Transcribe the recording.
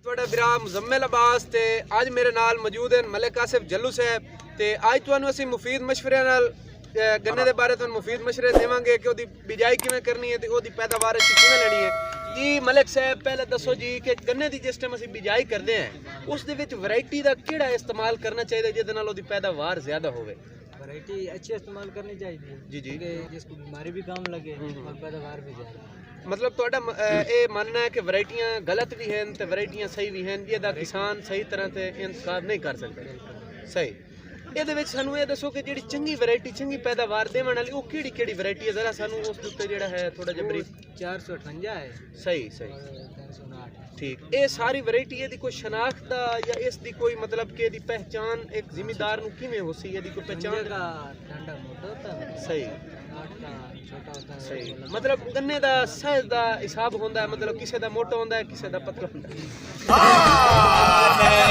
ਤੁਹਾਡਾ ਵੀਰਾ ਮੁਜ਼ੰਮਲ ਅਬਾਸ ਤੇ ਅੱਜ ਮੇਰੇ ਨਾਲ ਮੌਜੂਦ ਹਨ ਮਲਿਕ ਆਸਿਫ ਜੱਲੂ ਸਾਹਿਬ ਤੇ ਅੱਜ ਤੁਹਾਨੂੰ ਅਸੀਂ ਮੁਫੀਦ ਮਸ਼ਵਰਿਆਂ ਨਾਲ ਗੰਨੇ ਦੇ ਬਾਰੇ ਤੁਹਾਨੂੰ ਮੁਫੀਦ ਮਸ਼ਵਰੇ ਦੇਵਾਂਗੇ ਕਿ ਉਹਦੀ ਬਿਜਾਈ ਕਿਵੇਂ ਕਰਨੀ ਹੈ ਤੇ ਉਹਦੀ ਪੈਦਾਵਾਰ ਅਸੀਂ ਕਿਵੇਂ ਲੈਣੀ ਹੈ। ਜੀ ਮਲਿਕ ਸਾਹਿਬ ਪਹਿਲੇ ਦੱਸੋ ਜੀ ਕਿ ਗੰਨੇ ਦੀ ਜਿਸ ਟਾਈਮ ਅਸੀਂ ਬਿਜਾਈ ਕਰਦੇ ਹਾਂ ਉਸ ਦੇ ਵਿੱਚ ਵੈਰਾਈਟੀ ਦਾ ਕਿਹੜਾ ਇਸਤੇਮਾਲ ਕਰਨਾ ਚਾਹੀਦਾ ਜਿਹਦੇ ਨਾਲ ਉਹਦੀ ਪੈਦਾਵਾਰ ਜ਼ਿਆਦਾ ਹੋਵੇ। वैरायटी अच्छी इस्तेमाल करनी चाहिए जी जी कि जिसको बीमारी भी कम लगे और पैदावार भी ज़्यादा। मतलब ਤੁਹਾਡਾ ਇਹ ਮੰਨਣਾ ਹੈ ਕਿ ਵੈਰਾਈਟੀਆਂ ਗਲਤ ਵੀ ਹਨ ਤੇ ਵੈਰਾਈਟੀਆਂ ਸਹੀ ਵੀ ਹਨ ਜਿਹਦਾ ਕਿਸਾਨ ਸਹੀ ਤਰ੍ਹਾਂ ਤੇ ਇੰਤਖਾਬ ਨਹੀਂ ਕਰ ਸਕਦਾ। ਸਹੀ ਇਹਦੇ ਵਿੱਚ ਸਾਨੂੰ ਇਹ ਦੱਸੋ ਕਿ ਜਿਹੜੀ ਚੰਗੀ ਵੈਰਾਈਟੀ ਚੰਗੀ ਪੈਦਾਵਾਰ ਦੇਣ ਵਾਲੀ ਉਹ ਕਿਹੜੀ ਕਿਹੜੀ ਵੈਰਾਈਟੀ ਹੈ ਜ਼ਰਾ ਸਾਨੂੰ ਉਸ ਦੇ ਉੱਤੇ ਜਿਹੜਾ ਹੈ ਥੋੜਾ ਜਿਹਾ ਬਰੀਫ। 458 है ਸਹੀ ਸਹੀ 309 ठीक। ये सारी वैरायटी यदि कोई शनाख्त दा या इस दी कोई मतलब कि दी पहचान एक जिम्मेदार नु किवें हो सी यदि कोई पहचान का डंडा मोटा होता है, सही आठ का छोटा होता है। सही मतलब गन्ने दा साइज दा हिसाब होंदा है मतलब किसे दा मोटा होंदा है किसे दा पतला होंदा है।